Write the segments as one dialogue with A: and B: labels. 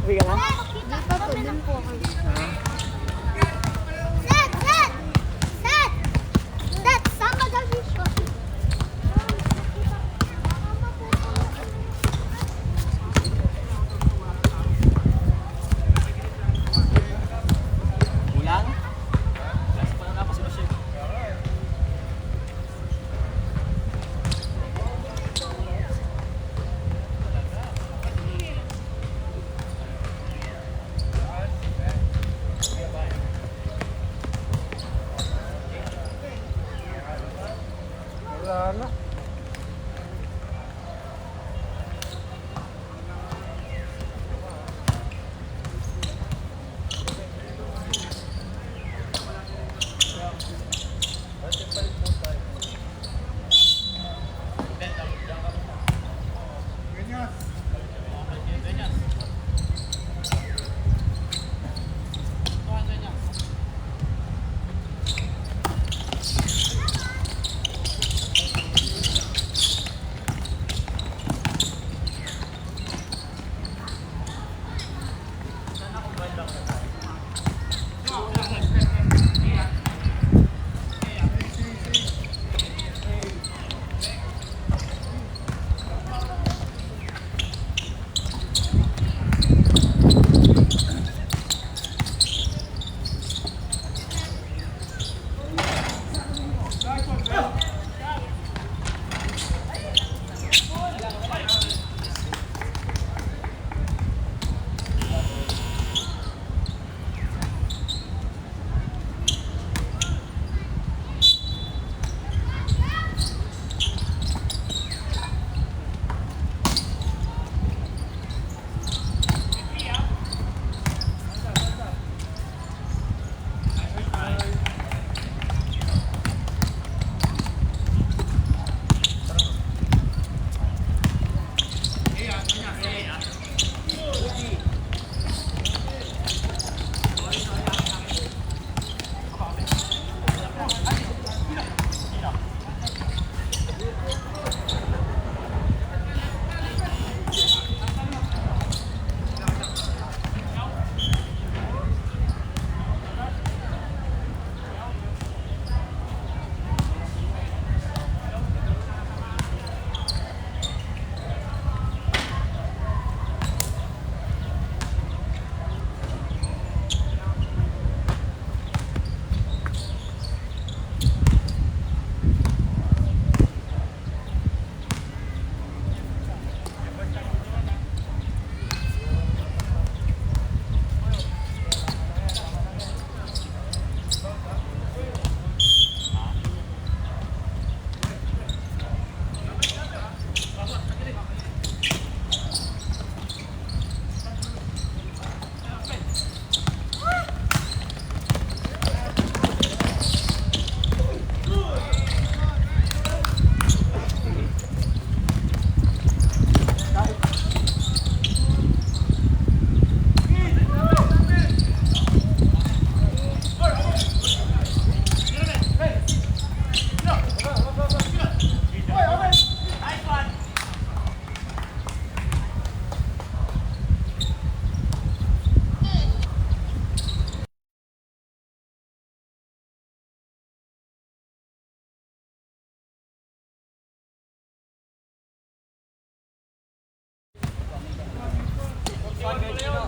A: Uwi ka na?
B: Hindi pa po, dun po ako.
C: Kulang? Last pa na kasi siya.
A: Wala na.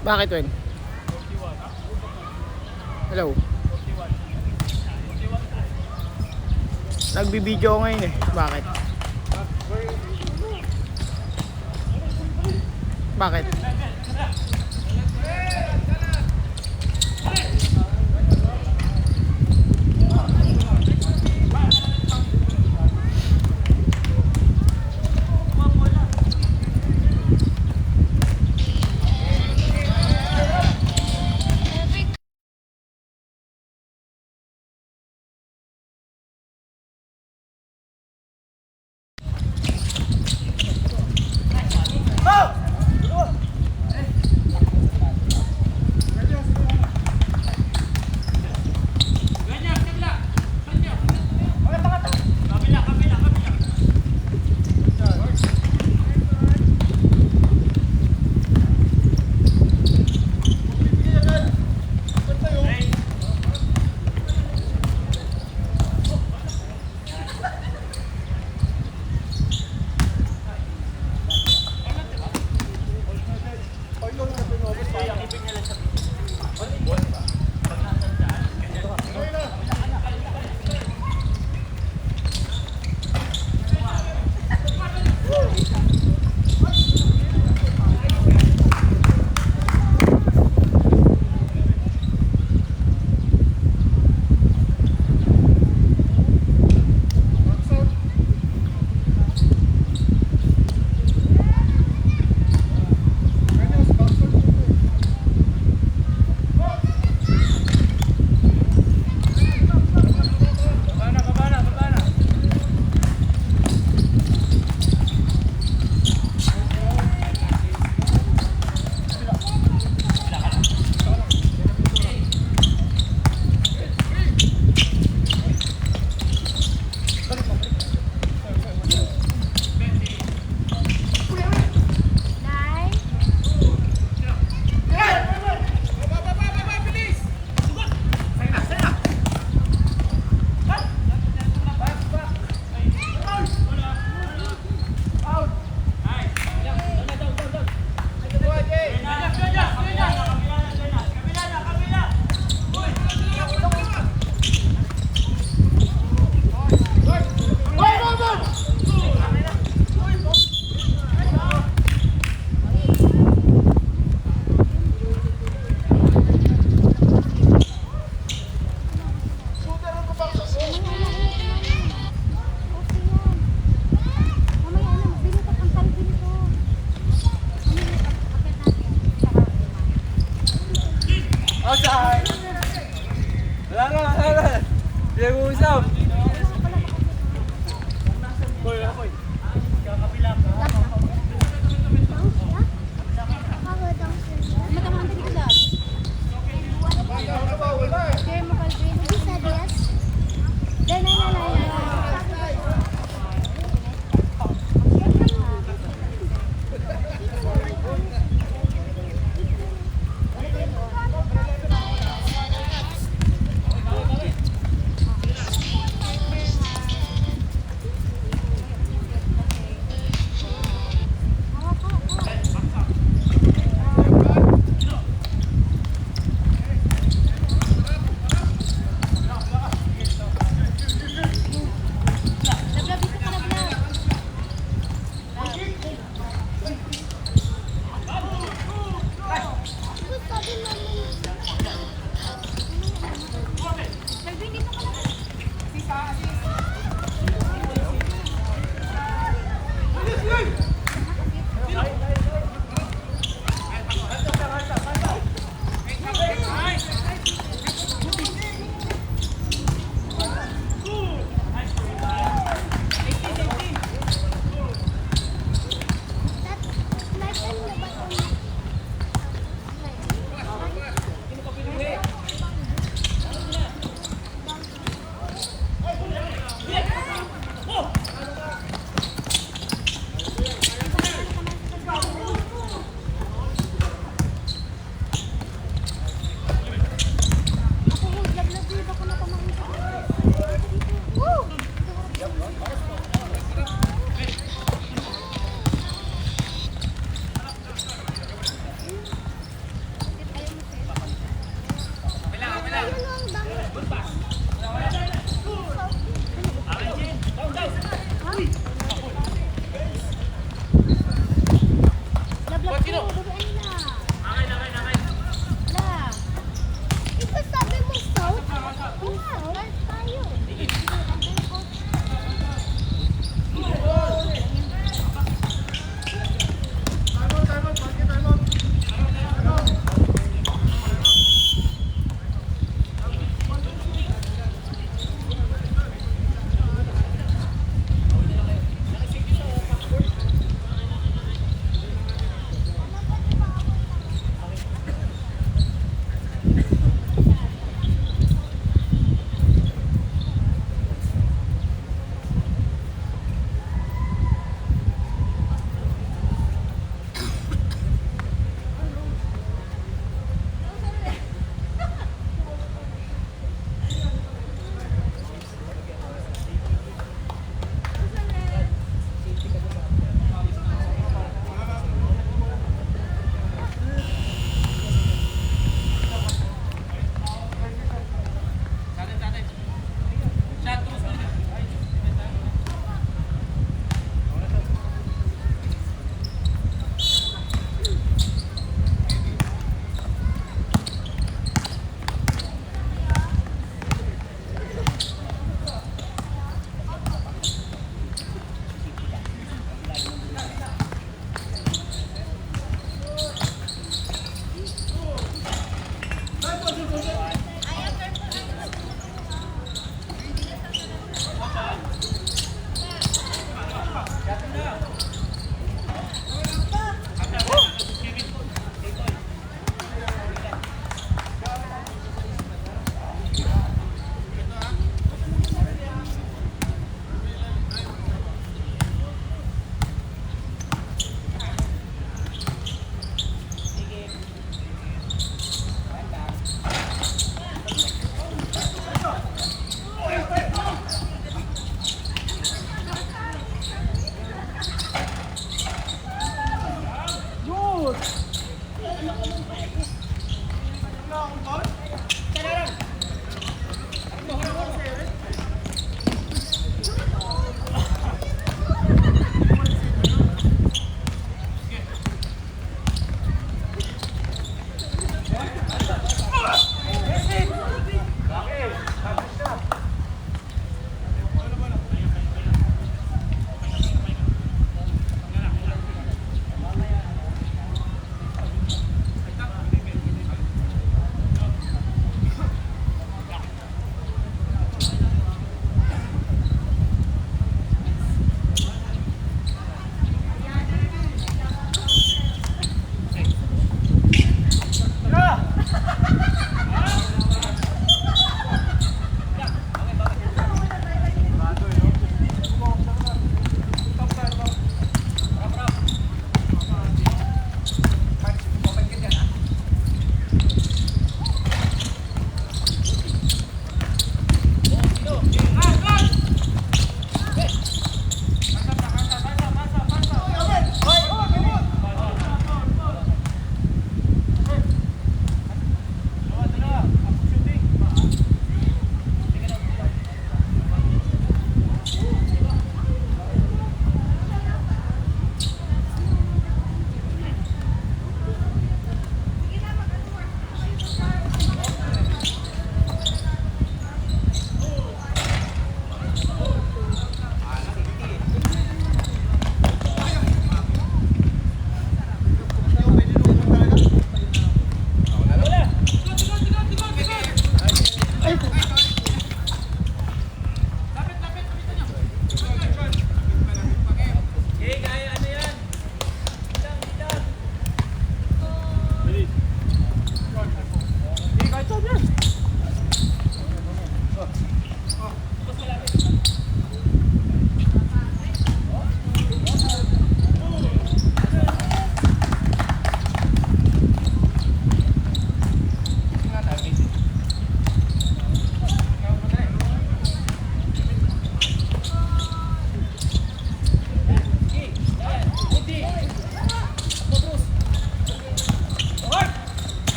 A: Bakit, Wen? Hello? Nagbibideo ako ngayon eh. Bakit? Bakit?
C: saan? Wala na. Hindi mag-uusap.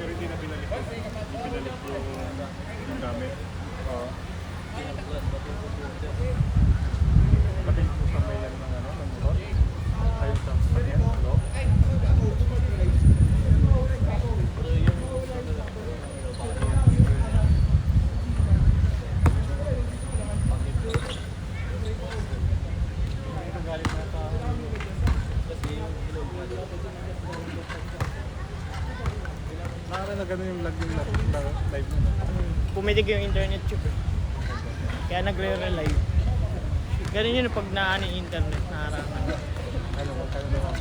D: Pero hindi na binalik ko. Hindi binalik yung gamit. Oo. Pati po sa may yan ng ano, ng motor. Ayun sa kanya, ano? Nakaka na gano'n yung lag yung live mo.
A: Pumitig yung internet tube eh. Kaya nagre-relive. Ganun yun pag naano yung internet, naharangan.
D: Ano, magkano naman?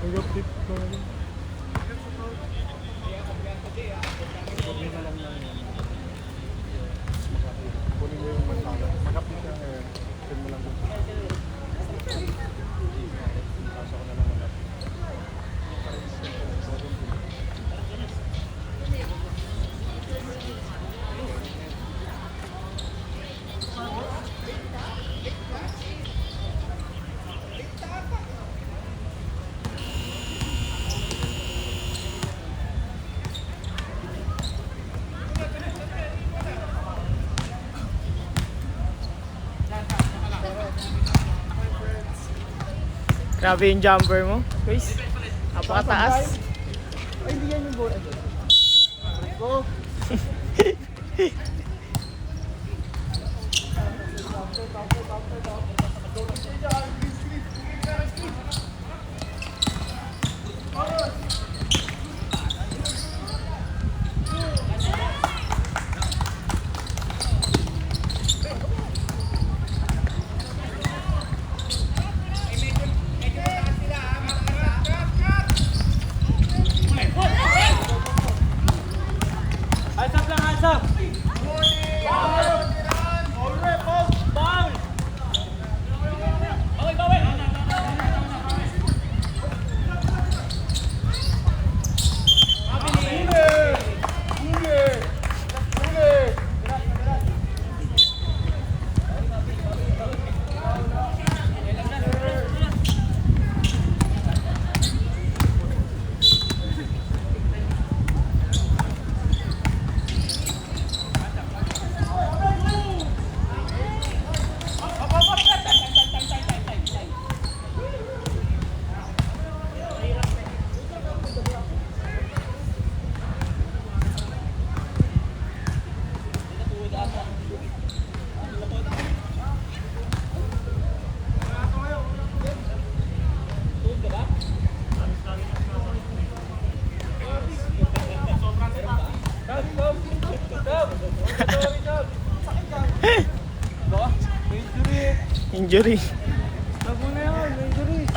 D: Ang update ko na rin. Kunin mo yung mantala. Mag-update ka ngayon. Send mo lang dun. Kaso ko na lang mag-update.
A: Grabe yung jumper mo, guys. Napakataas.
D: Ay, hindi yan yung board. Go!
A: Injury.
C: Lago na yun, may injury.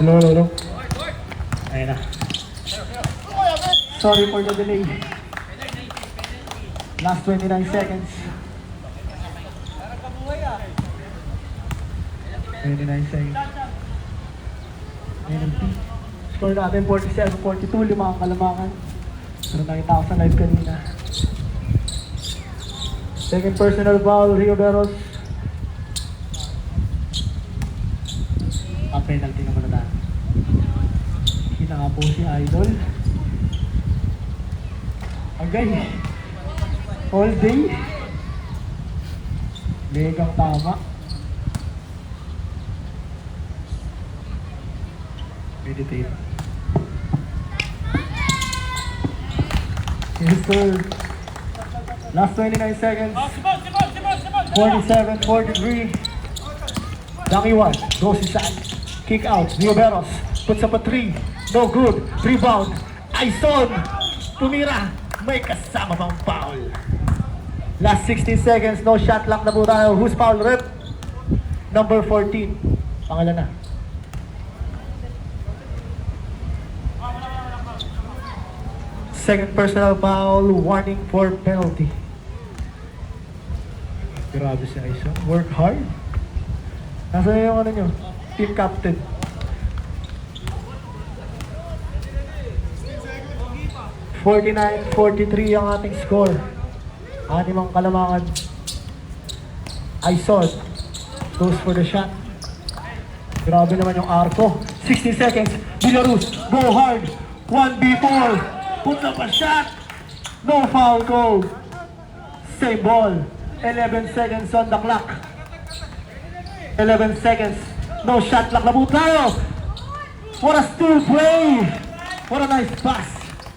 E: Lolo. Ayan na. Sorry for the delay. Last 29 seconds. 29 seconds. NLP. Score natin 47-42. 5 ang kalamangan. Pero nakita ko sa live kanina. Second personal foul, Rio Beros. Ang penalty naman na natin. Kita nga po si Idol. Agay. All day. Megang tama. Meditate. Yes, sir. Last 29 seconds. 47-43. Dangy 1 goes inside. Kick out. Rioberos puts up a 3. No good. Rebound. Aison. Tumira. May kasama pang foul. Last 16 seconds. No shot clock na po tayo. Who's foul rep? Number 14. Pangalan na. Second personal foul. Warning for penalty. Grabe si Aison. Work hard. Nasaan yung ano nyo? Team captain. (49-43) ang ating score. Anim ang kalamangan. Aison goes for the shot. Grabe naman yung arco. 60 seconds. Belarus, go hard. 1v4. Put up a shot. No foul call. Same ball. 11 seconds on the clock. 11 seconds. No shot clock na po tayo. What a still play. What a nice pass.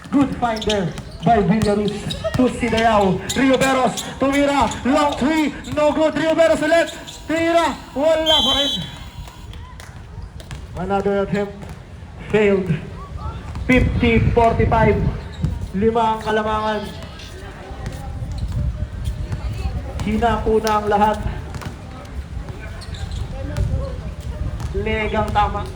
E: Good find there by Belarus to Sidarao. Rioberos, tumira. Long 3. No good. Rioberos ulit. Tira. Wala pa rin. Another attempt. Failed. 50-45. 5 ang kalamangan. Hina po na ang lahat. Legang tama.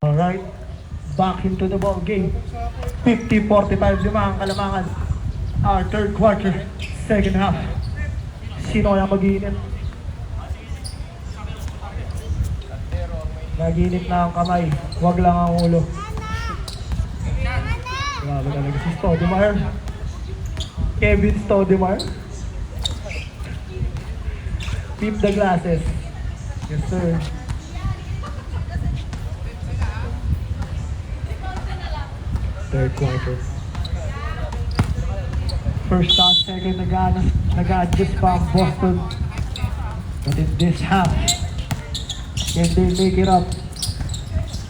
E: Alright, back into the ball game. 50-45 ang Kalamangan. Our third quarter, second half. Sino kaya mag-iinit? Nag-iinit na ang kamay, wag lang ang ulo. Grabe talaga si Stoudemire. Kevin Stoudemire. Keep the glasses. Yes, sir. Third quarter. First half, second, nag-adjust pa ang Boston. But in this half, can they make it up?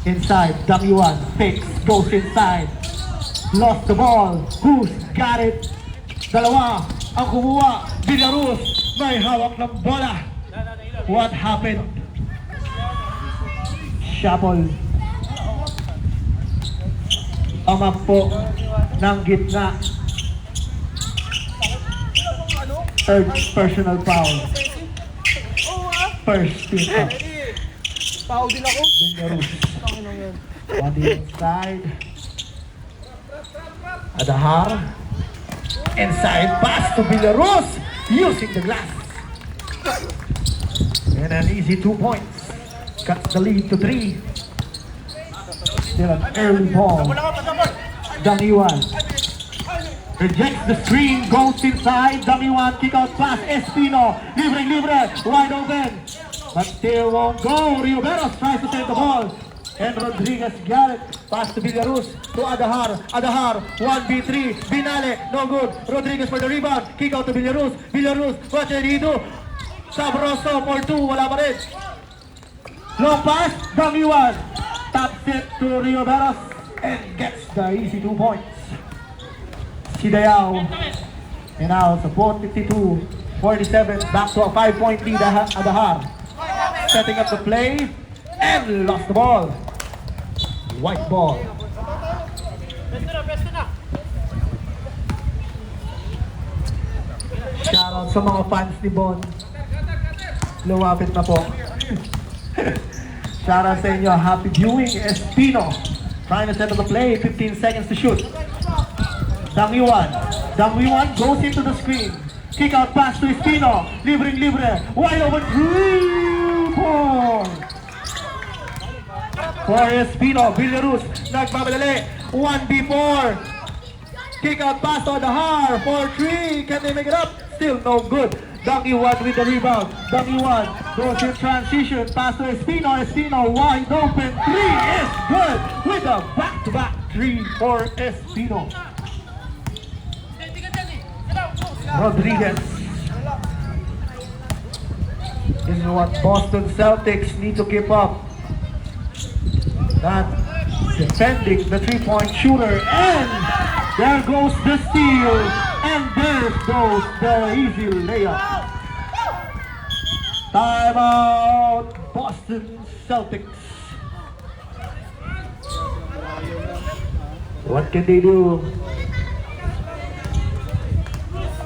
E: Inside, W1, fakes, goes inside. Lost the ball. Who's got it? Dalawa ang kumuha. Villaruz may hawak ng bola. What happened? Shuffle. Amampo ng gitna. Third personal foul. First team foul.
C: Pao din ako.
E: Villaruz. On the inside. Adahar. Inside pass to Villaruz. Using the glass. And an easy 2 points. Cuts the lead to 3. Still an early ball. Damiwan. Rejects the screen. Goes inside. Damiwan. Kick out pass. Espino. Libre. Wide open. But still won't go. Rioberos tries to take the ball. And Rodriguez got it. Pass to Villaruz. To Adahar. Adahar. 1v3. Binale. No good. Rodriguez for the rebound. Kick out to Villaruz. Villaruz. What did he do? Sabroso for 2. Wala pa rin. Long pass. Damiwan. Taps it to Rioberos. And gets the easy 2 points. Sidayao. And now it's a 42-47. Back to a 5-point lead. Adahar. Setting up the play. And lost the ball. White ball. Shoutout sa mga fans ni Bon. Lumapit na po. Shoutout sa inyo. Happy viewing. Espino. Trying to set up the play. 15 seconds to shoot. Damiwan goes into the screen. Kick out pass to Espino. Libre. Wide open 3-point. For Espino, Villaruz, nagmamadali. 1v4. Kick out pass to Adahar for 3. Can they make it up? Still no good. Damiwan with the rebound. Damiwan goes in transition. Pass to Espino. Espino wide open. 3 is good with a back-to-back 3 for Espino. Rodriguez. This is what Boston Celtics need to keep up. Not defending the 3-point shooter, and there goes the steal, and there goes the easy layup. Timeout, Boston Celtics. What can they do?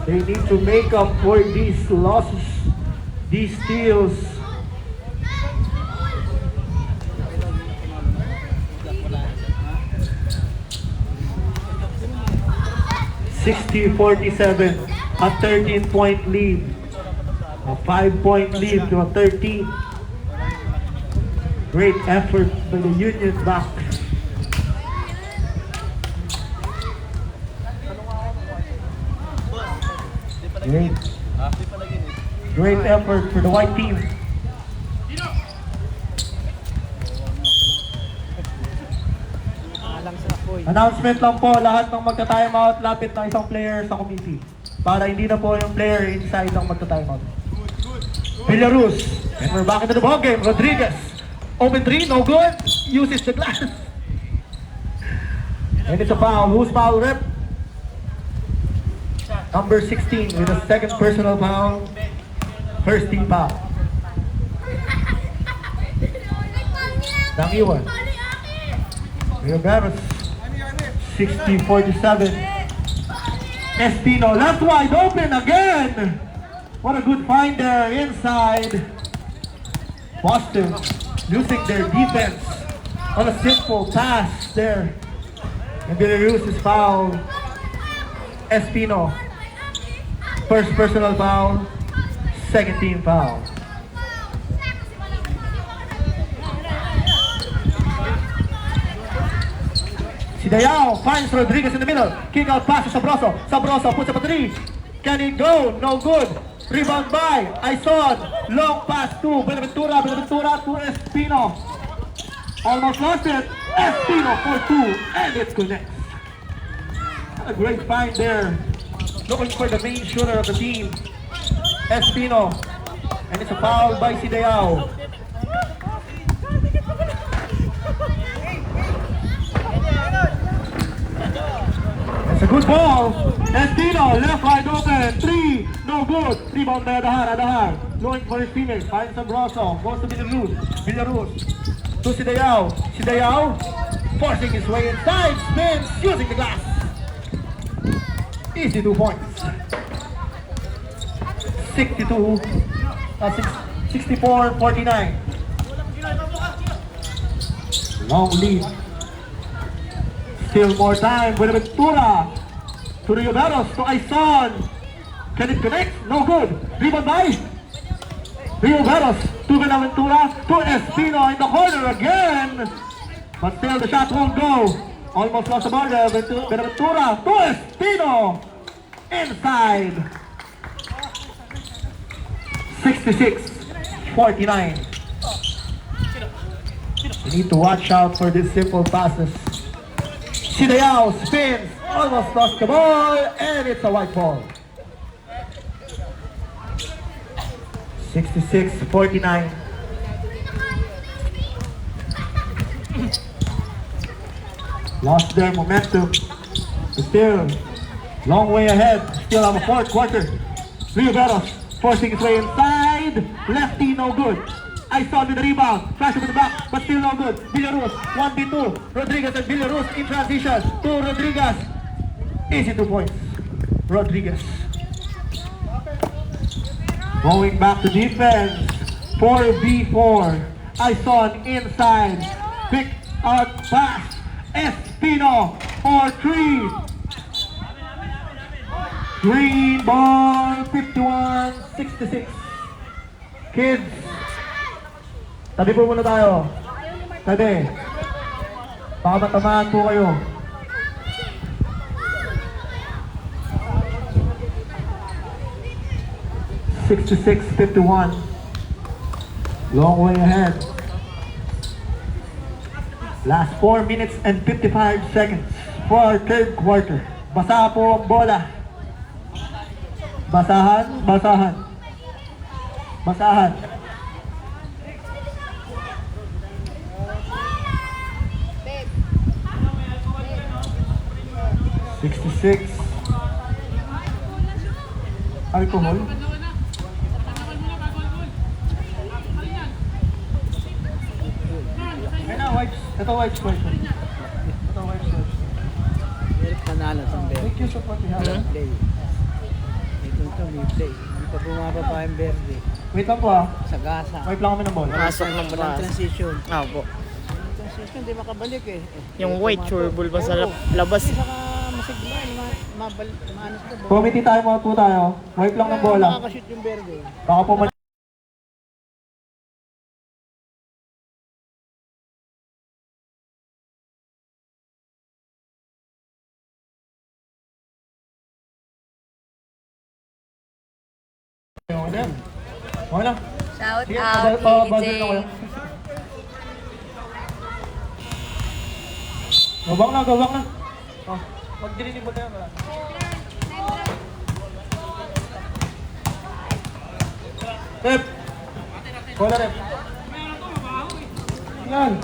E: They need to make up for these losses, these steals. 60-47, a 13-point lead. A 5-point lead to a 13. Great effort by the Union back. Great effort for the white team. Announcement lang po, lahat ng magta-timeout, lapit na isang player sa committee. Para hindi na po yung player inside ang magta-timeout. Villaruz, and we're back into the ball game. Rodriguez, open 3, no good. Uses the glass. And it's a foul. Who's foul rep? Number 16 with a second personal foul. First team foul. Damiwan. Rioberos. 60-47. Espino left wide open again. What a good find there inside. Boston losing their defense. on a simple pass there. And Belarus is fouled. Espino. First personal foul. Second team foul. Sidayao finds Rodriguez in the middle. Kick out pass to Sabroso. Sabroso puts up a three. Can it go? No good. Rebound by Aison. Long pass to Benaventura. Benaventura to Espino. Almost lost it. Espino for two. And it connects. A great find there. Looking for the main shooter of the team. Espino. And it's a foul by Sidayao. It's a good ball. Espino left wide open. Three. No good. Rebound by Adahar. Adahar. Looking for his teammates. Finds Sabroso. Goes to Villaruz. Villaruz. To Sidayao. Sidayao. Forcing his way inside. Spins. Using the glass. Easy 2 points. 64-49. Long lead. Still more time. Buenaventura. To Rioveros. To Aison. Can it connect? No good. Rebound by Rioveros. To Buenaventura. To Espino in the corner again. But still the shot won't go. Almost lost the ball there. Buenaventura to Espino. Inside. 66-49. We need to watch out for these simple passes. Sidayao spins. Almost lost the ball. And it's a white ball. 66-49. Lost their momentum. But still, long way ahead. Still have a fourth quarter. Rioveros forcing his way inside. Lefty, no good. Aison with the rebound. Flash with the back, but still no good. Villaruz, 1v2. Rodriguez and Villaruz in transition. To Rodriguez. Easy 2 points. Rodriguez. Going back to defense. 4v4. Aison inside. Pick out pass. Espino for three. Green ball, 51-66. Kids, tabi po muna tayo. Tabi. Baka matamaan po kayo. (66-51). Long way ahead. Last 4 minutes and 55 seconds for our third quarter. Basa po ang bola. Basahan, basahan. Basahan. (66) Alcohol. Wipes. Ito wipes ko ito. Ito wipes ko.
C: Meron panalo sa Berde.
E: Make use of what we have.
C: Play. Ito may play. Hindi pa bumababa yung Berde.
E: Wait lang po ah.
C: Sa gasa.
E: Wipe lang kami ng ball.
A: Pasok ng
C: Walang
A: bras.
C: transition.
A: Opo.
C: Transition, hindi makabalik eh.
A: Yung white, sureball ba sa labas?
C: Hindi saka masigla. Maanos na ba?
E: Committee tayo mga po tayo. Wipe lang ng bola.
C: Makakashoot yung Berde.
E: Baka po okay lang.
B: Shout
E: Sige,
B: out,
E: pabazin na
B: KJ.
E: kayo. Gawang na, gawang na. Oh, pag-dilinig mo na yan. Wala. Rep! Bola, rep. Yan.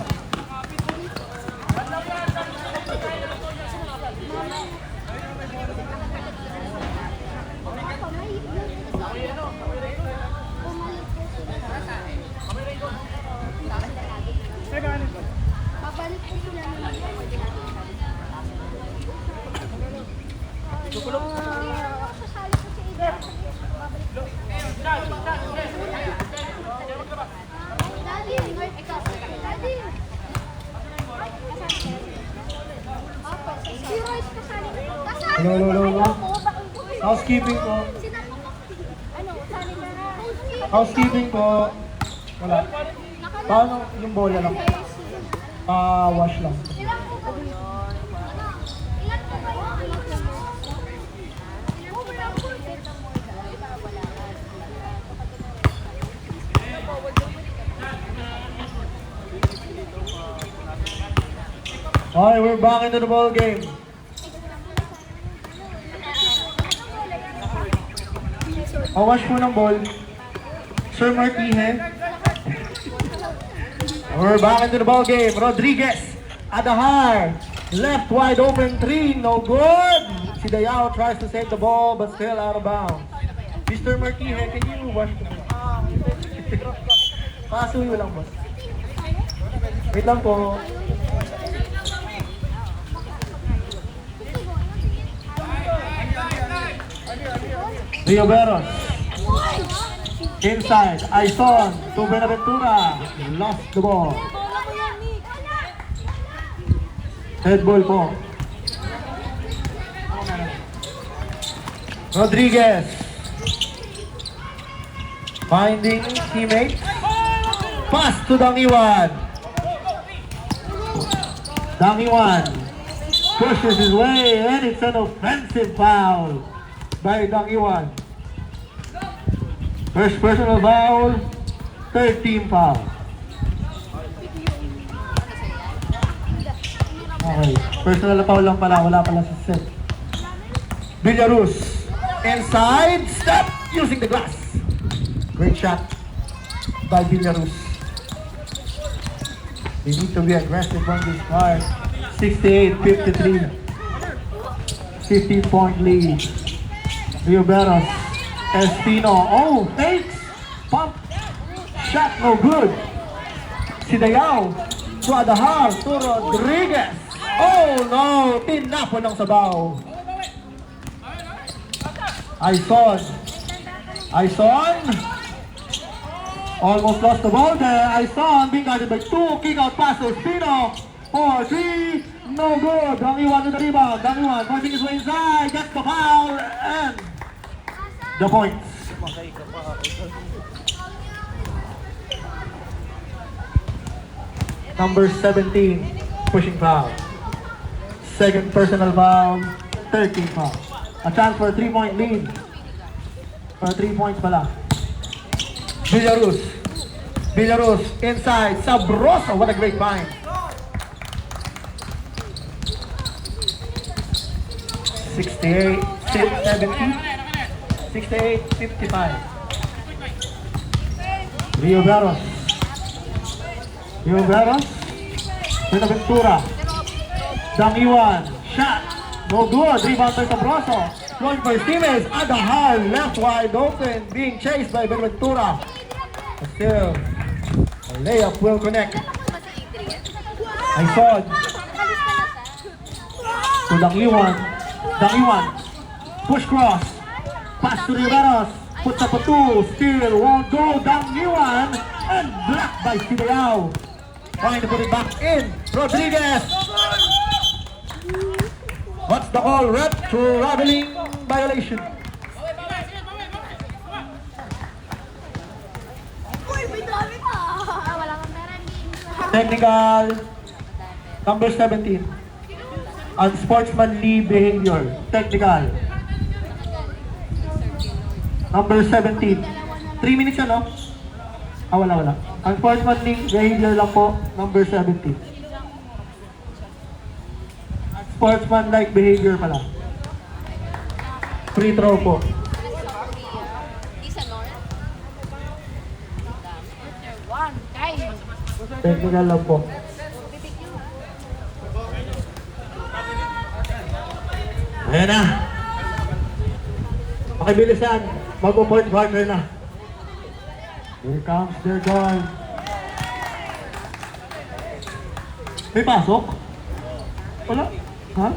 B: Babalik po sila naman. Sasali po si Ida. Daddy, ikaw. Daddy.
E: Hello, hello, hello, hello. Housekeeping po.
B: Ano, sali na.
E: Housekeeping po. Wala. Paano yung bola lang? Wash lang.
B: Ilan po ba yun? Ilan po ba yun?
E: Alright, we're back into the ball game. Wash po ng ball. Sir Martihe. We're back into the ball game. Rodriguez. Adahar. Left wide open 3. No good. Si Dayao tries to save the ball but still out of bounds. Mr. Martihe, can you wash the ball? Pasuyo lang, boss. Wait lang po. Rio Veros. Inside. Aison to Benaventura. Lost the ball. Head ball po. Rodriguez. Finding teammate. Pass to Dangiwan. Dangiwan pushes his way and it's an offensive foul by Dangiwan. First personal foul, third team foul. Okay, personal foul lang pala, wala pala sa set. Villarus, inside, step, using the glass. Great shot by Villarus. They need to be aggressive on this part. 68-53. 15-point lead. Rio Veros. Espino. Oh, fakes. Pump. Shot no good. Si Dayao. To Adahar. To Rodriguez. Oh no. Tinapo ng sabaw. Aison. Aison. Almost lost the ball there. Aison being guarded by 2. Kick out pass to Espino. 4-3. No good. Dangiwan to the rebound. Dangiwan forcing his way inside. Gets the foul. And the points. Number 17. Pushing foul. Second personal foul. 13 foul. A chance for a 3-point lead. Or 3 points pala. Villarus. Villarus inside. Sabroso. What a great find. 68, 70, 68, 55. Rio Veros. Rio Veros. Benaventura. Dangiwan. Shot. No good. Rebound by Sabroso. Going for Stevens. Adahar left wide open. Being chased by Benaventura. But still, a layup will connect. Aison. To Dangiwan. Dangiwan. Push cross. Pass to Riveros. Puts up a 2. Still won't go. Dangiwan. And blocked by Sibayao. Trying to put it back in. Rodriguez. What's the call? Red traveling violation.
B: Uy, may dami ka. Wala kang pera.
E: Technical. Number 17. Unsportsmanly behavior. Technical. Number 17. 3 minutes yan, no? Wala. Unsportsmanly behavior lang po. Number 17. Unsportsmanlike behavior pala. Free throw po. Technical lang po. Ayan na. Makibilisan. Mag-point quarter na. Here comes their guard. May pasok? Wala? Ha?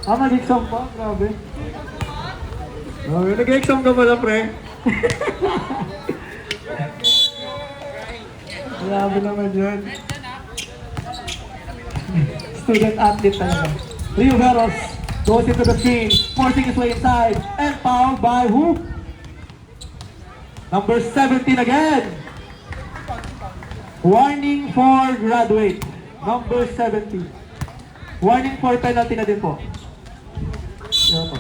E: Nag-exam pa? Grabe. Nag-exam ka pala, pre. Grabe naman yun. Student athlete talaga. Rio Veros. Goes into the screen, forcing his way inside, and fouled by who? Number 17 again. Warning for graduate. Number 17. Warning for penalty na din po. Yan po.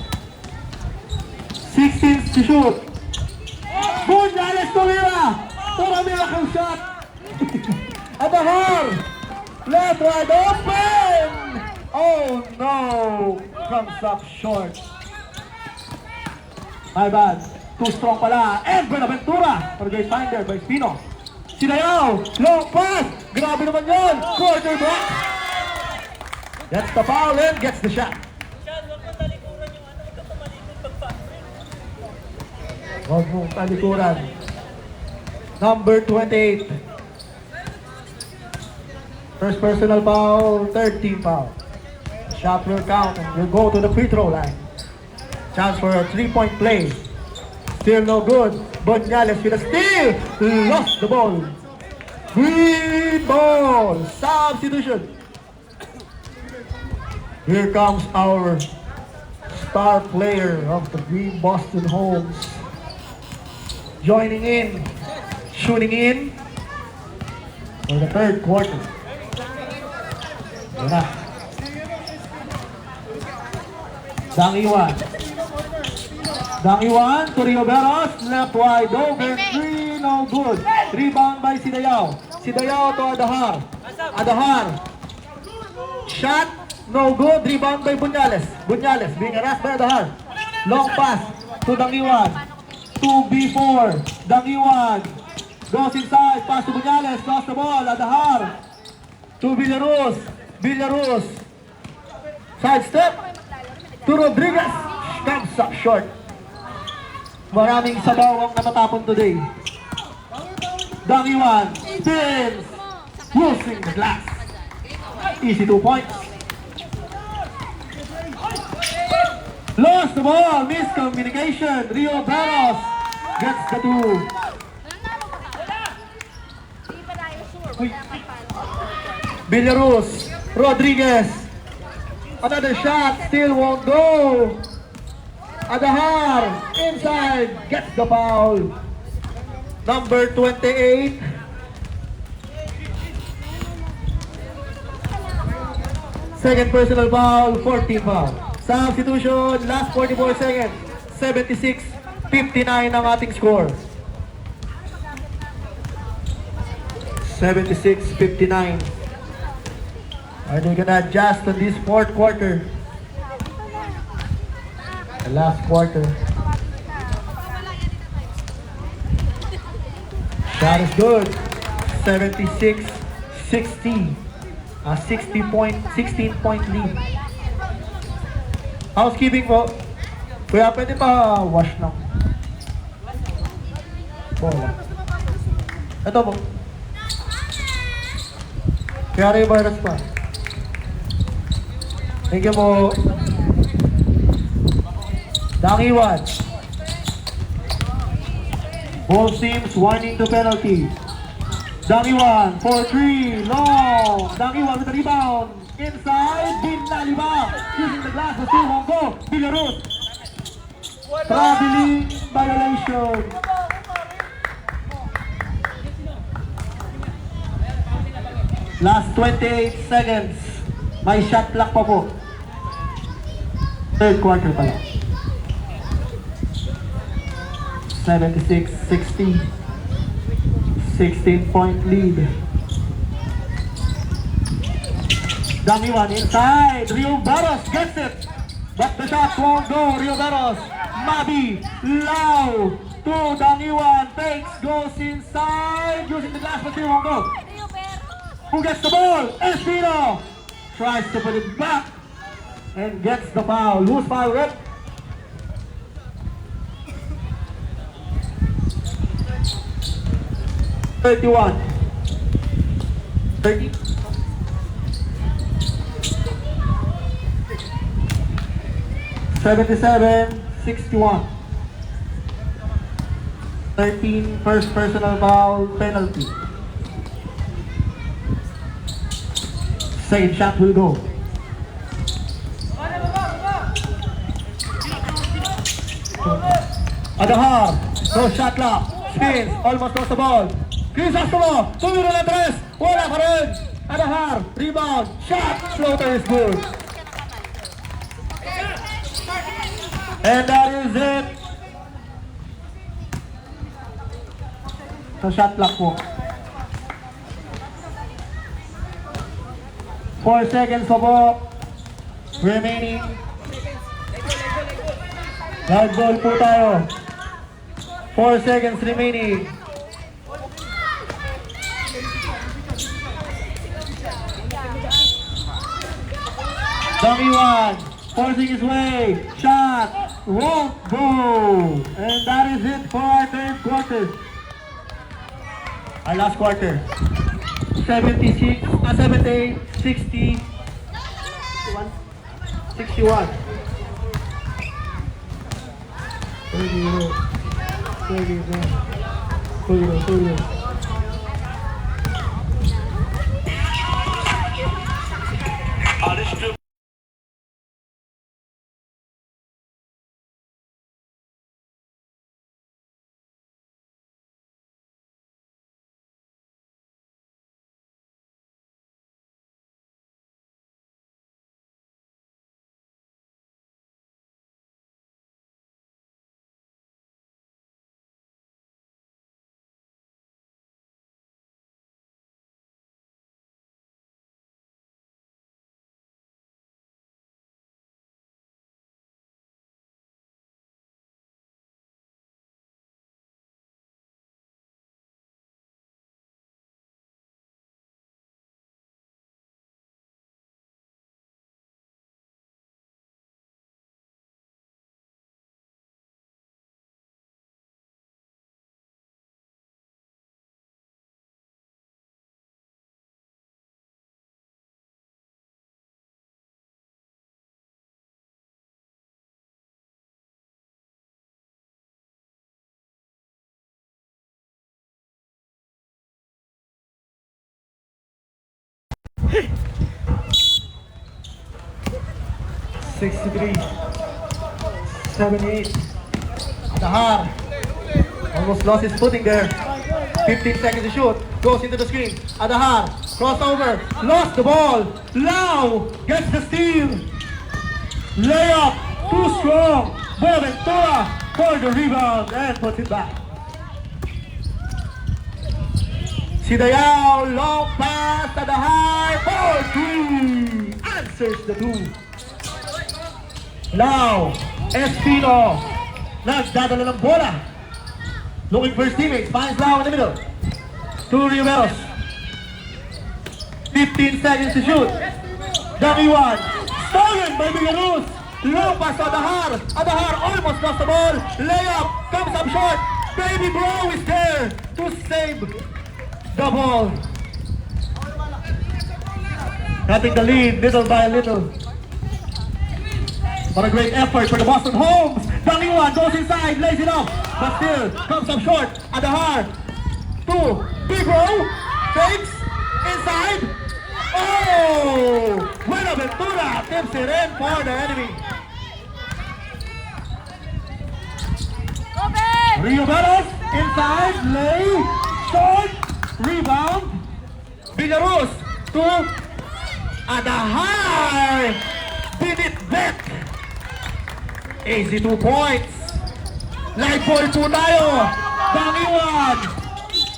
E: 16 to shoot. Gonzales tumira for a miracle shot. Adahar, left wide open. Oh no, comes up short. My bad, too strong pala. And Buenaventura for the great finder by Espino. Sinayaw, long pass. Grabe naman yun. Quarterback. Gets the foul and gets the shot. Huwag mong talikuran. Number 28. First personal foul, third team foul. Shot will count and will go to the free throw line. Chance for a 3-point play. Still no good. Bonyales with a steal. Lost the ball. Green ball. Substitution. Here comes our star player of the Green Boston Homes. Joining in, shooting in for the third quarter. Yan na. Dang Iwan. Dang Iwan to Rio Veros, left wide over, 3, no good. Rebound by Sidayaw. Sidayaw to Adahar. Adahar. Shot, no good. Rebound by Bunyales. Bunyales being harassed by Adahar. Long pass to Dang Iwan. 2B4, Dang Iwan goes inside, pass to Bunyales, lost the ball, Adahar to Villaruz, Villaruz side step to Rodriguez, comes up short. Maraming sabaw ang natatapon today. Dang Iwan spins, using the glass. Easy 2 points. Lost the ball, miscommunication. Rio Barros gets the 2. Villaruz, Rodriguez. Another shot, still won't go. Adahar, inside, gets the foul. Number 28. Second personal foul, 14 foul. Substitution, last 44 seconds. 76-59 ang ating score. 76-59. Are they gonna adjust on this fourth quarter? The last quarter. Shot is good. 76-60. A 16-point lead. Housekeeping po. Kuya, pwede pa wash ng bola. Ito po. Kuya Ray Barras pa. Thank you po. Dang Iwan. Both teams warning the penalty. Dang Iwan for 3. Long. Dang Iwan with the rebound. Inside, Binaliba, using the glass, but still won't go. Villaruz, traveling violation. Last 28 seconds. May shot clock pa po. Third quarter pa lang. 76-60. 16-point lead. Dang Iwan inside, Rio Barros gets it, but the shot won't go. Rio Barros, Mabi, Lau, to Dang Iwan, fakes, goes inside, using the glass but still won't go. Who gets the ball? Espino tries to put it back and gets the foul. Who's foul rep? $31. 30. $77-61. 13 first personal foul penalty. Second shot will go. Adahar, no shot clock. Spins, almost lost the ball. Chris Astro, tumiro na tres. Wala pa rin. Adahar, rebound, shot, floater is good. And that is it. So shot clock po. 4 seconds pa po remaining. Live ball po tayo. 4 seconds remaining. Dummy one, forcing his way. Shot, won't go. And that is it for our third quarter. Our last quarter. 78, 60, 61. 30. $63, 78. Adahar almost lost his footing there. 15 seconds to shoot. Goes into the screen. Adahar crossover, lost the ball. Lau gets the steal. Layup, too strong. Boaventura for the rebound and puts it back. Sidayao, long pass, Adahar for three. Answers the two. Lau, Espino, nagdadala ng bola. Looking for his teammates, finds Lau in the middle. Two Riveros. 15 seconds to shoot. Dummy one, stolen by Villaruz. Low pass to Adahar. Adahar almost lost the ball. Layup, comes up short. Baby Bro is there to save the ball. Cutting the lead little by little. What a great effort for the Boston Homes. Dummy one goes inside, lays it up, but still comes up short. Adahar, two, Big Bro, fakes, inside. Oh! Buenaventura tips it in for the enemy. Rio Veros, inside, lay, short, rebound. Villaruz to Adahar. Did it back. Easy 2 points. Live ball po tayo. Dangiwan.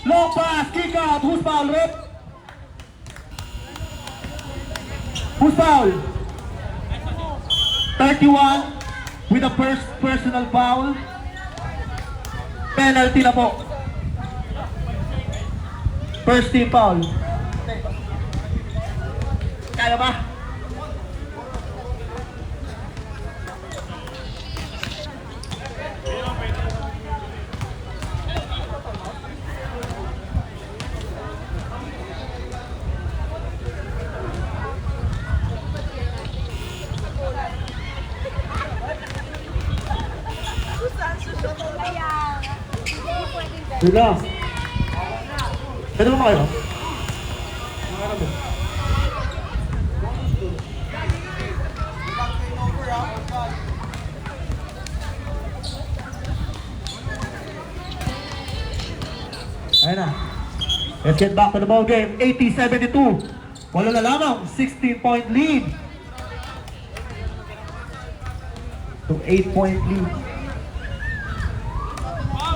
E: Long pass, kick out. Who's foul, Rip? Who's foul? 31 with a first personal foul. Penalty na po. First team foul. Kaya ba? Yun na. Pwede mo kayo? Ayan na. Let's get back to the ball game. 80-72. Wala na lamang. 16-point lead. To 8-point lead.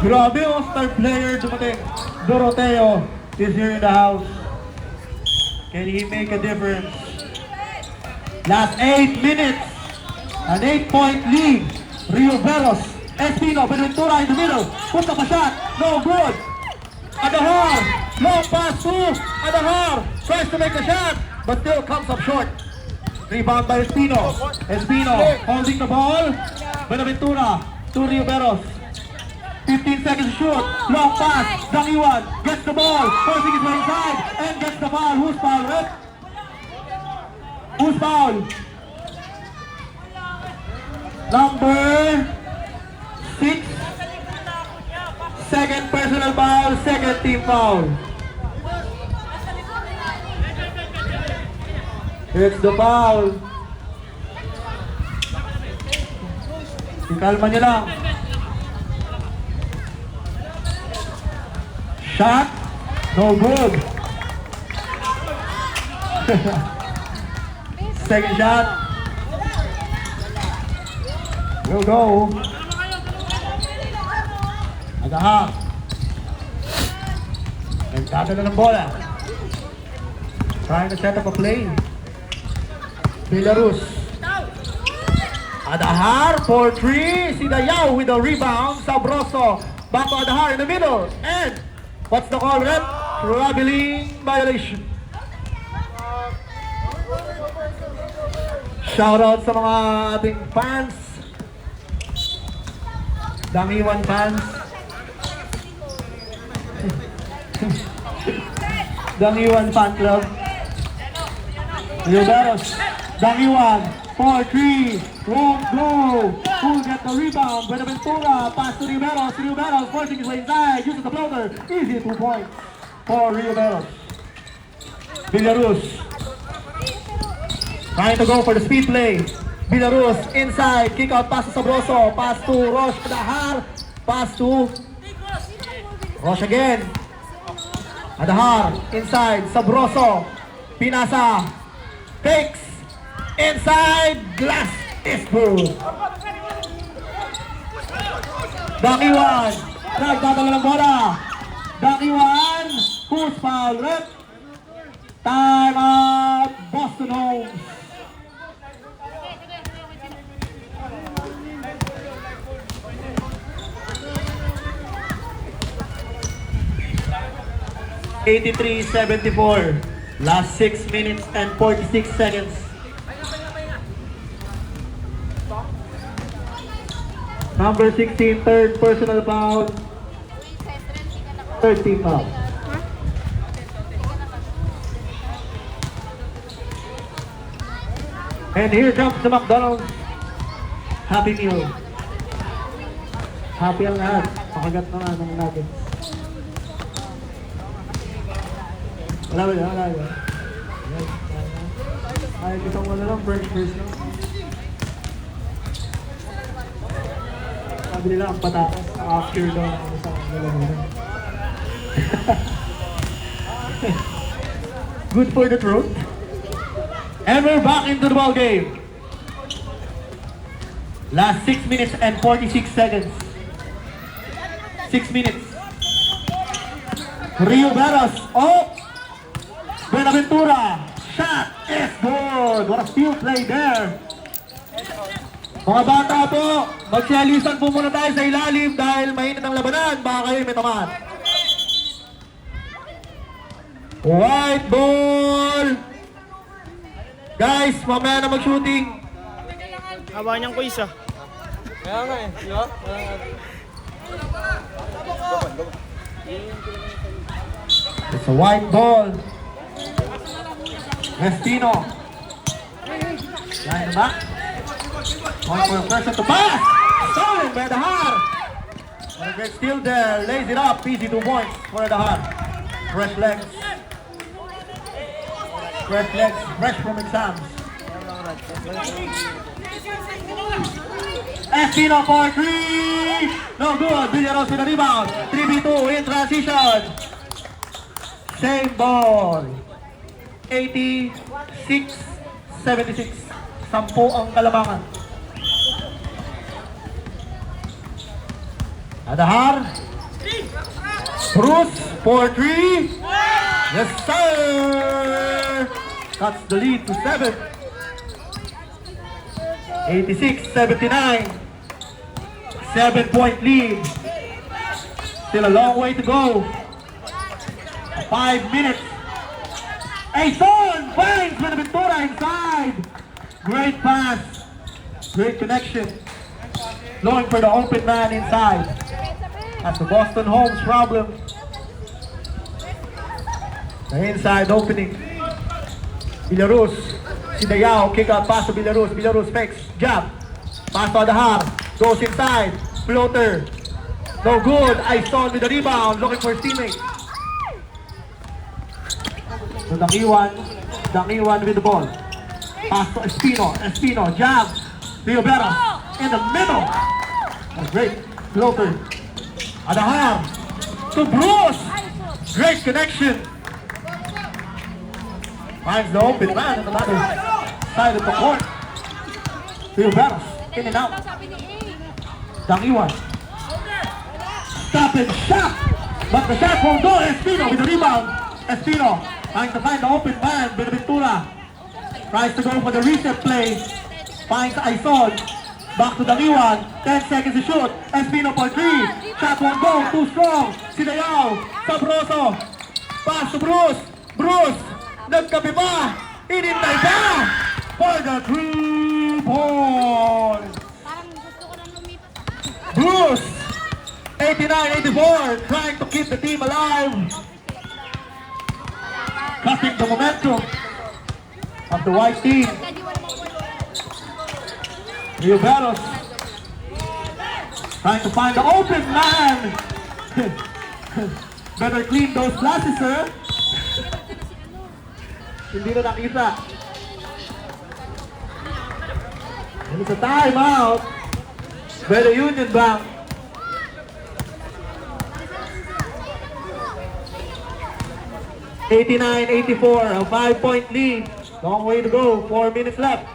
E: Grabe oh, star player dumating. Doroteo is here in the house. Can he make a difference? Last 8 minutes. An 8-point lead. Rio Veros. Espino, Benaventura in the middle. Put up a shot. No good. Adahar. Long pass through. Adahar tries to make a shot, but still comes up short. Rebound by Espino. Espino holding the ball. Benaventura to Rio Veros. 15 seconds to shoot. Long pass. Dangiwan gets the ball. Forcing his way inside and gets the ball. Who's foul, Rick? Who's foul? Number 6. Second personal foul. Second team foul. It's the foul. Ikalma niyo lang. Shot. No good. Second shot. Go, go. Adahar. Nagdadala ng bola. Trying to set up a play. Belarus. Adahar for 3. Sidayaw with the rebound. Sabroso. Back to Adahar in the middle. And what's the call, Rep? Traveling violation. Shoutout sa mga ating fans. Dangiwan fans. Dangiwan fan club. Rio Veros. Dangiwan. 4-3. Won't go. Who'll get the rebound? Benaventura. Pass to Rio Veros. Rio Veros forcing his way inside. Uses the floater. Easy 2 points for Rio Veros. Belarus. Trying to go for the speed play. Belarus inside. Kick out pass to Sabroso. Pass to Roche. Adahar. Pass to Roche again. Adahar inside. Sabroso. Pinasa. Fakes. Inside. Glass is good. Dangiwan. Nagdadala ng bola. Dangiwan. Who's foul, Rep? Time out. Boston Homes. (83-74). Last 6 minutes and 46 seconds. Number 16, third personal foul. Third team foul. And here comes the McDonald's Happy Meal. Happy ang lahat. Pakagat na nga ng nuggets. Wala ba? Ay, kitang wala lang, French fries lang. Sabi nila ang patatas, after daw ako sa nalamunan. Good for the throat. And we're back into the ball game. Last 6 minutes and 46 seconds. 6 minutes. Rio Veros. Oh! Benaventura. Shot is good. What a steal play there. Mga bata po, magsiyalisan po muna tayo sa ilalim dahil mainit ang labanan. Baka kayo may tamaan. White ball. Guys, mamaya na mag-shooting.
A: Haba niyang quiz ah.
D: Kaya nga eh, di ba?
E: It's a white ball. Espino. Line the back. One for person to pass. Stolen by Adahar. And a great steal there. Lays it up. Easy 2 points for Adahar. Fresh legs. Fresh legs. Fresh from exams. Espino for 3. No good. Villaros with the rebound. 3v2 in transition. Same ball. 86-76. 10 ang kalamangan. Adahar. Bruce for 3. Yes, sir. Cuts the lead to 7. 86-79. 7-point lead. Still a long way to go. 5 minutes. Aison finds Buenaventura inside. Great pass. Great connection. Looking for the open man inside. That's the Boston Holmes problem. The inside opening. Villaruz. Sidayao. Kick out pass to Villaruz. Villaruz fakes. Jab. Pass to Adahar. Goes inside. Floater. No good. Aison with the rebound. Looking for his teammate. So Dangiwan with the ball. Pass to Espino. Espino. Jab. Rio Vera. In the middle. A great floater. Adahar. To Bruce. Great connection. Finds the open man on the other side of the court. Rio Vera. In and out. Dangiwan. Stop and shot. But the shot won't go. Espino with the rebound. Espino trying to find the open man. Buenaventura tries to go for the reset play. Finds Aison. Back to Dangiwan. 10 seconds to shoot. Espino for 3. Shot won't go. Too strong. Sidayao. Sabroso. Pass to Bruce. Bruce. Nagkapi pa. Inintay pa. For the 3-point.
B: Parang gusto ko nang lumipas.
E: Bruce. 89-84. Trying to keep the team alive. Cutting the momentum of the white team. Rio Veros trying to find the open man. Better clean those glasses, sir. Hindi na nakita. And it's a timeout by the Union Bank. (89-84), a 5-point lead. Long way to go. 4 minutes left.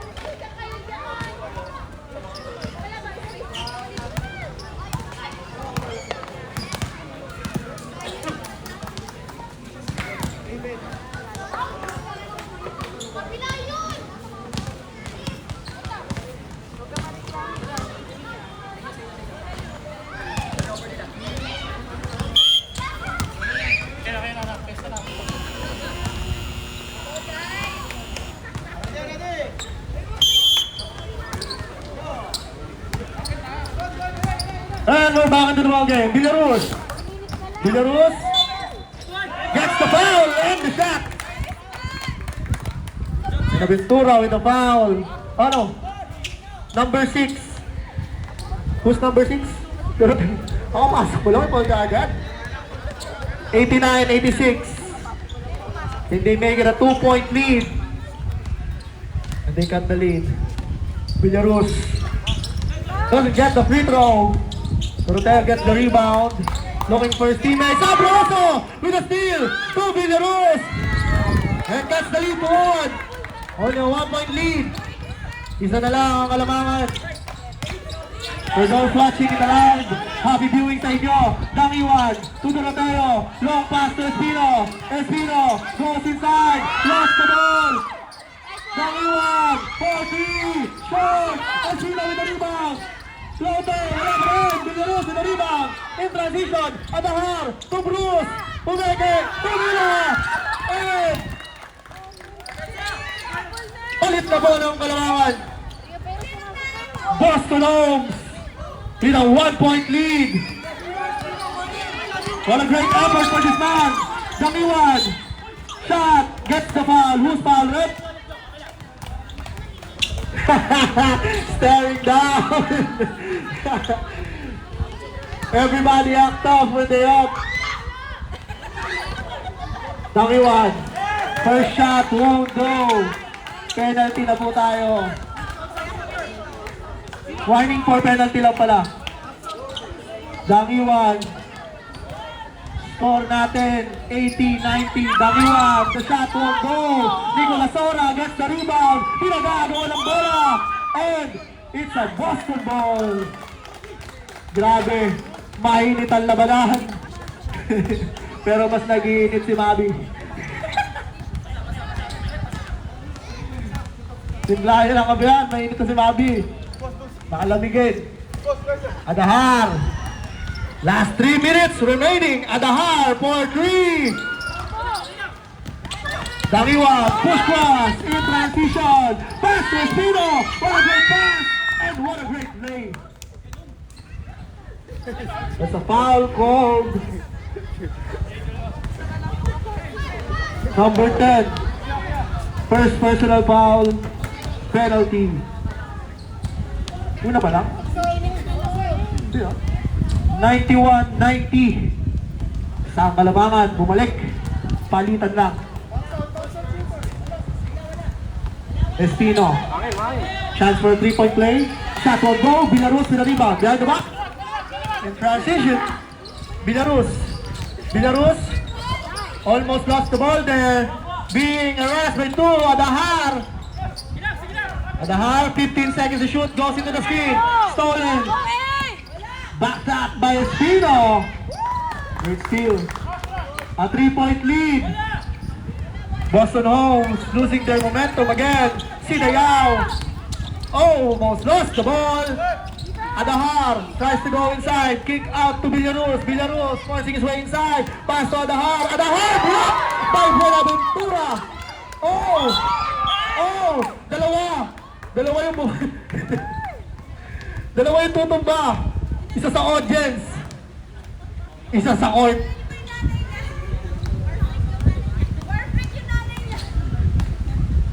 E: And we're back into the ball game. Villaruz. Villaruz gets the foul and the shot. Buenaventura with the foul. Oh no. Number 6. Who's number 6? Pero ako pasok ko lang. Ipol ka agad. 89-86. And they make it a 2-point lead. And they cut the lead. Villaruz doesn't get the free throw. Rotero gets the rebound. Looking for his teammate. Sabroso with a steal to Villaruz. And that's the lead to 1. Only a 1-point lead. Isa na lang ang kalamangan. For those watching in the live, happy viewing sa inyo. Dangiwan to the Rotero. Long pass to Espino. Espino goes inside. Lost the ball. Dangiwan for 3. Short. Espino with the rebound. Floater, Villaruz with the rebound. In transition, Adahar to Bruce. Pumeke, to Villa. And ulit na po ng kalamangan. Boston Holmes with a 1-point lead. What a great effort for this man. Dangiwan. Shot, gets the foul. Who's foul, Red? Staring down. Everybody act tough when they up. Dangiwan. First shot won't go. Penalty na po tayo. Warning for penalty lang pala. Dangiwan. Score natin, 80-90. Dangiwan, the shot won't go. Nicolas Sora gets the rebound. Pinagagawa ng bola. And it's a Boston ball. Grabe, mainit ang labanan. Pero mas nag-iinit si Mabi. Timlahin lang kami yan, mainit na si Mabi. Nakalamigin. Adahar. Last 3 minutes remaining. Adahar for 3. Dangiwa, push cross, in transition. Pass to Espino. What a great pass. And what a great play. That's a foul called. Number 10. First personal foul. Penalty. Una pa lang? Hindi ah. 91-90. Sa Kalamangan, bumalik. Palitan lang. Espino. Chance for a 3-point play. Shot will go. Belarus with a rebound. Behind the back. In transition. Belarus. Belarus almost lost the ball there. Being harassed by 2. Adahar. Adahar, 15 seconds to shoot. Goes into the screen. Stolen. Backed up by Espino. Great steal. A 3-point lead. Boston Homes losing their momentum again. Sidayao almost lost the ball. Adahar tries to go inside. Kick out to Belarus. Belarus forcing his way inside. Pass to Adahar. Adahar blocked by Buenaventura. Oh! Dalawa yung dalawa yung tutumba. Isa sa audience. Isa sa court.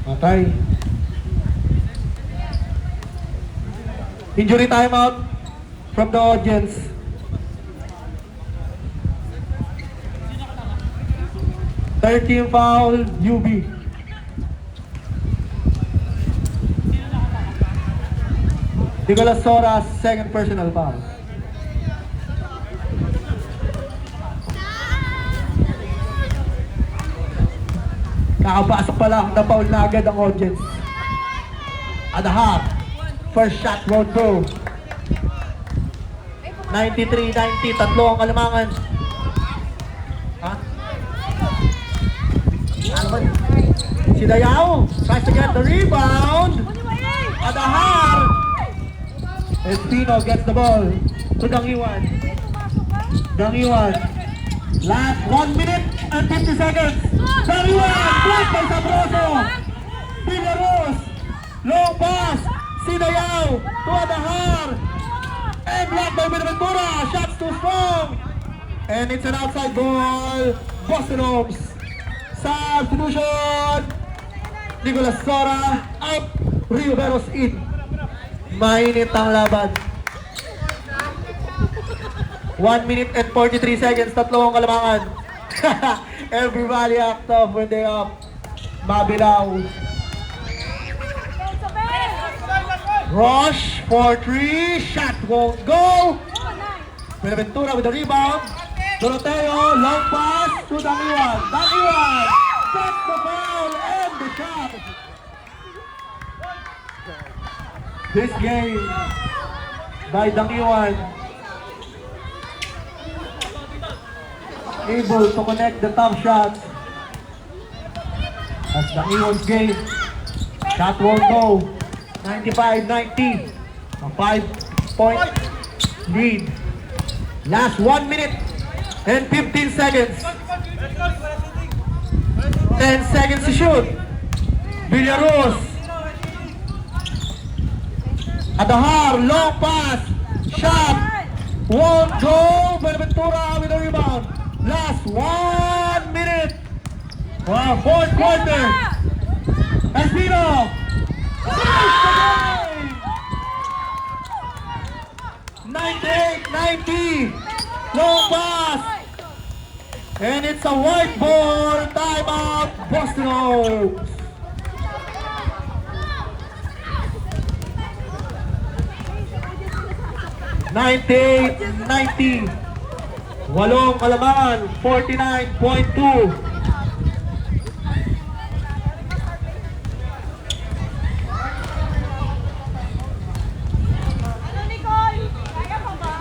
E: Matay. Injury timeout from the audience. Third-team foul, UB. Nicolas Sora, second personal foul. Kakapasok pa lang, na-foul na agad ang audience. Adahar. First shot won't go. 93-90, tatlo ang Kalamangan. Ha? Ano ba? Sidayao tries to get the rebound. Adahar. Espino gets the ball to Dangiwan. Dangiwan. Last 1 minute and 50 seconds. Dangiwan. Blocked by Sabroso. Belarus. Long pass. Sidayao to Adahar. And blocked by Buenaventura. Shots too strong. And it's an outside ball. Boston Homes. Substitution. Nicolas Sora out. Rio Veros in. Mainit ang laban. 1 minute and 43 seconds. Tatlo ang Kalamangan. Everybody act off when they up. Mabilaw. Rush for 3. Shot won't go. Buenaventura with the rebound. Doroteo, long pass to Dangiwan. Dangiwan gets the foul and the shot. This game by Dangiwan, able to connect the top shots. That's Dangiwan's game. Shot won't go. 95-90. A 5-point lead. Last 1 minute and 15 seconds. 10 seconds to shoot. Belarus. Adahar, long pass. Shot. Won't go. Buenaventura with a rebound. Last 1 minute. Wow, fourth quarter. Espino. 98-90. Long pass. And it's a white ball. Timeout. Boston Homes. $98-90. Walong kalamangan, 49.2.
B: Ano, Nicole? Kaya mo ba?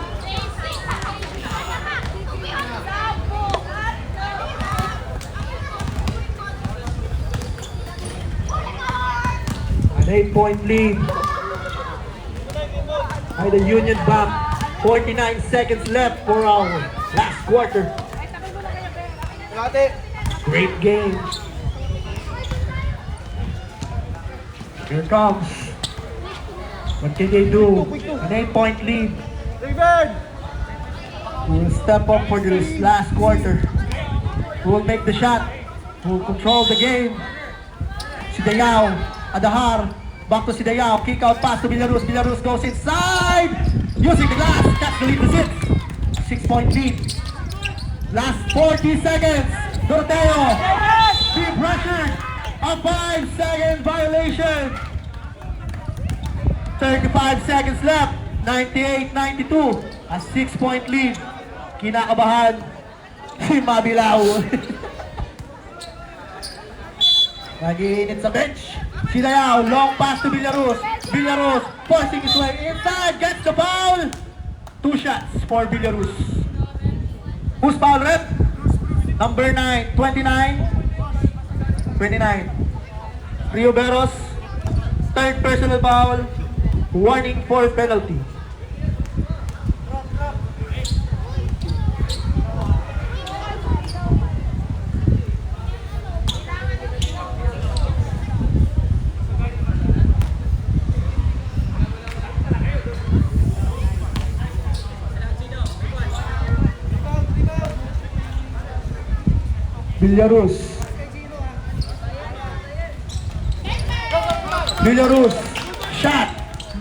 E: An 8-point lead by the Union Bank. 49 seconds left for our last quarter. Great game. Here it comes. What can they do? An 8-point lead. Who will step up for this last quarter? Who will make the shot? Who will control the game? Si Dayao, Adahar, back to si Dayao, kick out pass to Villarus. Villarus goes inside, using the glass, catch the lead to 6. 6-point lead. Last 40 seconds. Doroteo, be pressured. A 5-second violation. 35 seconds left. 98-92. A 6-point lead. Kinakabahan si Mabilao. Nag-iinit sa bench. Si Dayao, long pass to Villarus. Villarus forcing his way inside, gets the foul. 2 shots for Villarus. Who's foul rep? Number 9, 29. 29. Rio Beros, third personal foul. Warning for penalty. Villarus. Villarus. Shot.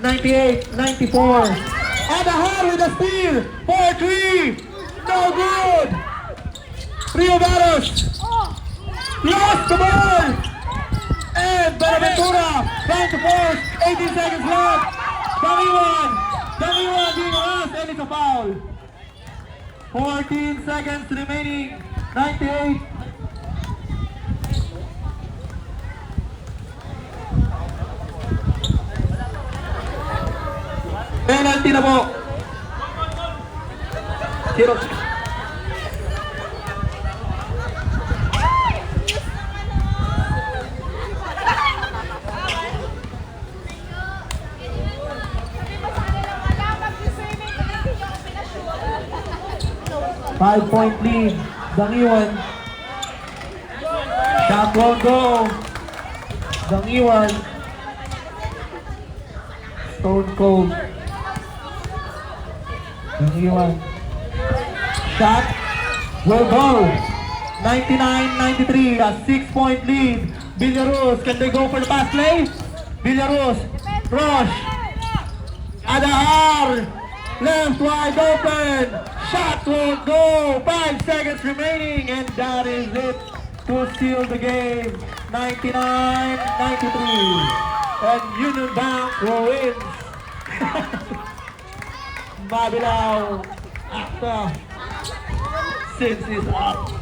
E: 98-94. Adahar with a steal. 4-3. No good. Rio Beros. Lost the ball. And Bonaventura trying to force. 18 seconds left. Dangiwan being lost and it's a foul. 14 seconds remaining. 98. Penalty na po. 0. Five-point lead. Dangiwan. Shot won't go. Dangiwan. Stone cold. Dangiwan. Shot will go. 99-93. A 6-point lead. Villarus. Can they go for the pass play? Villarus. Roche. Adahar. Left wide open. Shot won't go. 5 seconds remaining. And that is it to seal the game. 99-93. And Union Bank wins. Mabilao after since is up.